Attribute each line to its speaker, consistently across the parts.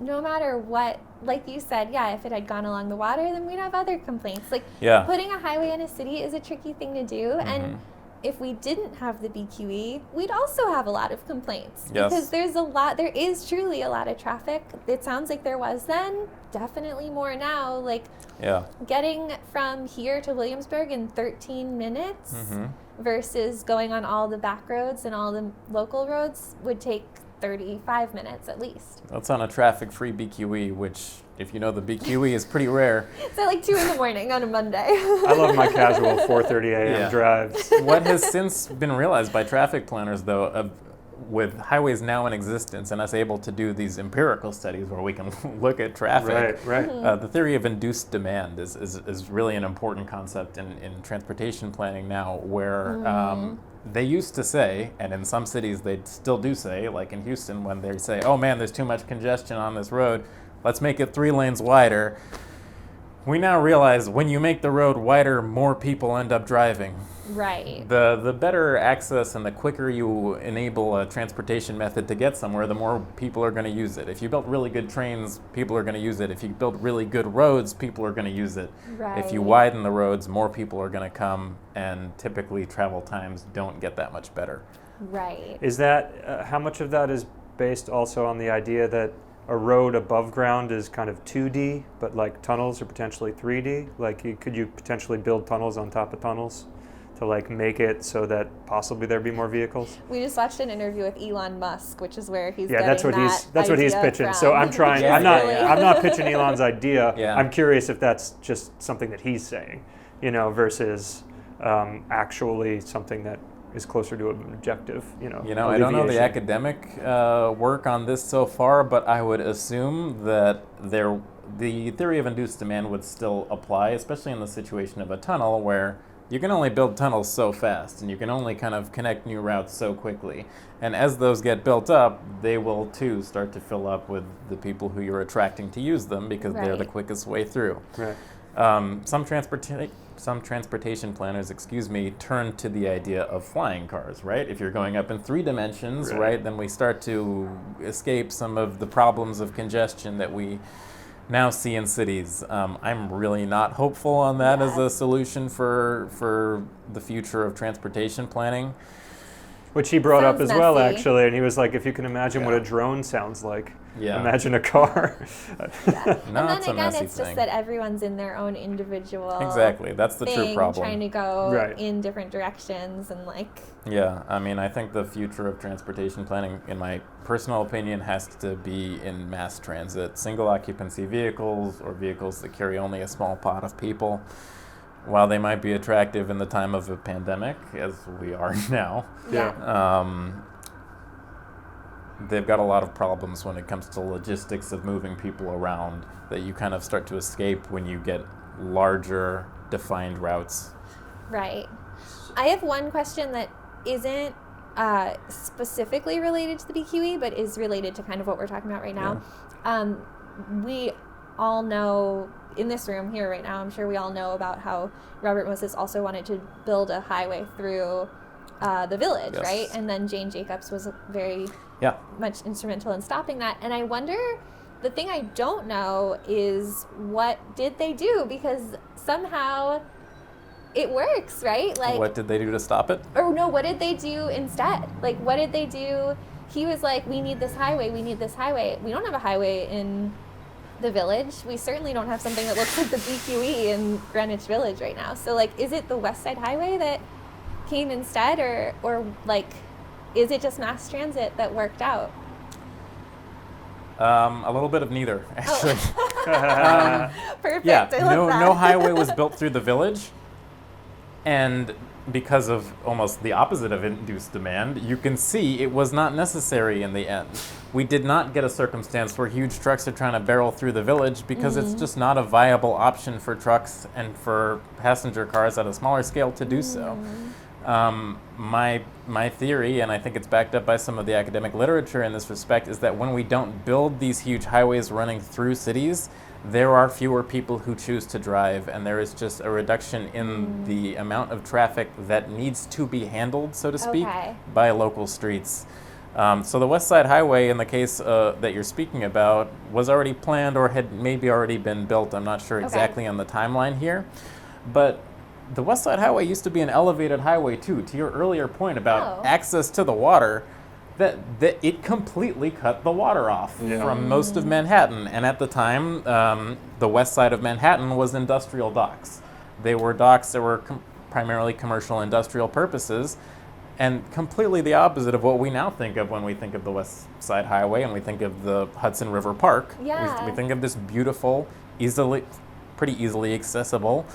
Speaker 1: no matter what, like you said, if it had gone along the water, then we'd have other complaints. Like, putting a highway in a city is a tricky thing to do, and if we didn't have the BQE, we'd also have a lot of complaints. Because there is truly a lot of traffic. It sounds like there was then, definitely more now. Like, getting from here to Williamsburg in 13 minutes versus going on all the back roads and all the local roads would take 35 minutes at least.
Speaker 2: That's on a traffic-free BQE, which, if you know the BQE, is pretty rare.
Speaker 1: It's at like 2 a.m. on a Monday.
Speaker 3: I love my casual 4:30 a.m. drives.
Speaker 2: What has since been realized by traffic planners, though, with highways now in existence and us able to do these empirical studies where we can look at traffic, the theory of induced demand is really an important concept in transportation planning now, where they used to say, and in some cities they still do say, like in Houston, when they say, oh man, there's too much congestion on this road, let's make it 3 lanes wider. We now realize when you make the road wider, more people end up driving.
Speaker 1: Right.
Speaker 2: The better access and the quicker you enable a transportation method to get somewhere, the more people are going to use it. If you build really good trains, people are going to use it. If you build really good roads, people are going to use it.
Speaker 1: Right.
Speaker 2: If you widen the roads, more people are going to come, and typically travel times don't get that much better.
Speaker 1: Right.
Speaker 3: Is that, how much of that is based also on the idea that a road above ground is kind of 2D, but like tunnels are potentially 3D? Like, could you potentially build tunnels on top of tunnels to like make it so that possibly there'd be more vehicles?
Speaker 1: We just watched an interview with Elon Musk, which is where he's
Speaker 3: that's what he's pitching.
Speaker 1: From.
Speaker 3: So I'm trying. I'm not pitching Elon's idea.
Speaker 2: I'm
Speaker 3: curious if that's just something that he's saying, versus actually something that is closer to an objective.
Speaker 2: I don't know the academic work on this so far, but I would assume that the theory of induced demand would still apply, especially in the situation of a tunnel where you can only build tunnels so fast, and you can only kind of connect new routes so quickly. And as those get built up, they will too start to fill up with the people who you're attracting to use them, because they're the quickest way through.
Speaker 3: Right.
Speaker 2: Some transportation planners, turn to the idea of flying cars, right? If you're going up in 3 dimensions, right, then we start to escape some of the problems of congestion that we now see in cities. I'm really not hopeful on that as a solution for the future of transportation planning.
Speaker 3: Which he brought up as
Speaker 1: messy.
Speaker 3: well, actually, and he was like, if you can imagine what a drone sounds like, imagine a car.
Speaker 1: And then again, it's just that everyone's in their own individual
Speaker 2: that's the true problem.
Speaker 1: Trying to go in different directions and
Speaker 2: I think the future of transportation planning, in my personal opinion, has to be in mass transit. Single occupancy vehicles, or vehicles that carry only a small pot of people. While they might be attractive in the time of a pandemic, as we are now, they've got a lot of problems when it comes to logistics of moving people around that you kind of start to escape when you get larger, defined routes. Right.
Speaker 1: I have one question that isn't specifically related to the BQE, but is related to kind of what we're talking about right now. We all know, in this room here right now, I'm sure we all know about how Robert Moses also wanted to build a highway through the village, right? And then Jane Jacobs was very much instrumental in stopping that. And I wonder, the thing I don't know is, what did they do? Because somehow it works, right? Like,
Speaker 2: what did they do to stop it?
Speaker 1: Or no, what did they do instead? Like, what did they do? He was like, we need this highway, we need this highway. We don't have a highway in the village. We certainly don't have something that looks like the BQE in Greenwich Village right now. So, like, is it the West Side Highway that came instead, or like, is it just mass transit that worked out?
Speaker 2: A little bit of neither, actually.
Speaker 1: Perfect. I love that.
Speaker 2: No highway was built through the village, and because of almost the opposite of induced demand, you can see it was not necessary in the end. We did not get a circumstance where huge trucks are trying to barrel through the village, because it's just not a viable option for trucks and for passenger cars at a smaller scale to do so. My theory, and I think it's backed up by some of the academic literature in this respect, is that when we don't build these huge highways running through cities, there are fewer people who choose to drive, and there is just a reduction in the amount of traffic that needs to be handled, so to speak, by local streets. So the West Side Highway, in the case that you're speaking about, was already planned or had maybe already been built. I'm not sure exactly on the timeline here. But the West Side Highway used to be an elevated highway too. To your earlier point about access to the water, that it completely cut the water off from most of Manhattan. And at the time, the west side of Manhattan was industrial docks. They were docks that were primarily commercial industrial purposes, and completely the opposite of what we now think of when we think of the West Side Highway and we think of the Hudson River Park.
Speaker 1: Yeah.
Speaker 2: We think of this beautiful, pretty easily accessible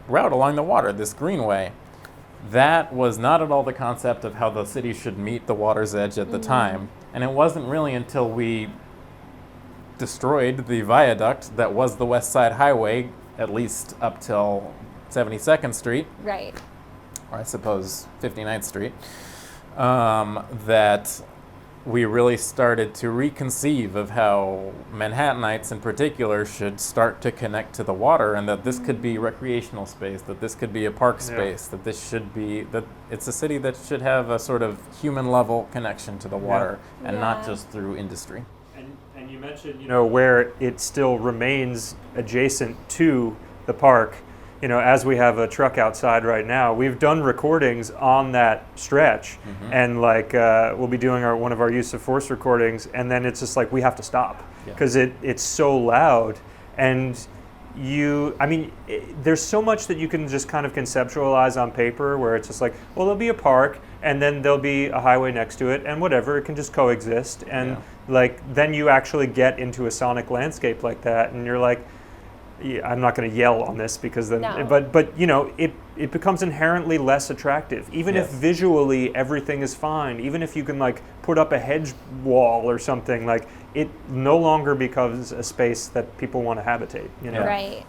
Speaker 2: route along the water, this greenway. That was not at all the concept of how the city should meet the water's edge at the time. And it wasn't really until we destroyed the viaduct that was the West Side Highway, at least up till 72nd Street.
Speaker 1: Right.
Speaker 2: Or I suppose 59th Street, that we really started to reconceive of how Manhattanites in particular should start to connect to the water, and that this could be recreational space, that this could be a park space, that this should be, that it's a city that should have a sort of human level connection to the water and not just through industry.
Speaker 3: And you mentioned, where it still remains adjacent to the park. As we have a truck outside right now, we've done recordings on that stretch, and we'll be doing one of our use of force recordings, and then it's just like we have to stop because it's so loud. And there's so much that you can just kind of conceptualize on paper, where it's just like, well, there'll be a park, and then there'll be a highway next to it, and whatever, it can just coexist. And then you actually get into a sonic landscape like that, and you're like, I'm not going to yell on this because then, but it becomes inherently less attractive. Even if visually everything is fine, even if you can put up a hedge wall or something, it no longer becomes a space that people want to habitate.
Speaker 1: Right.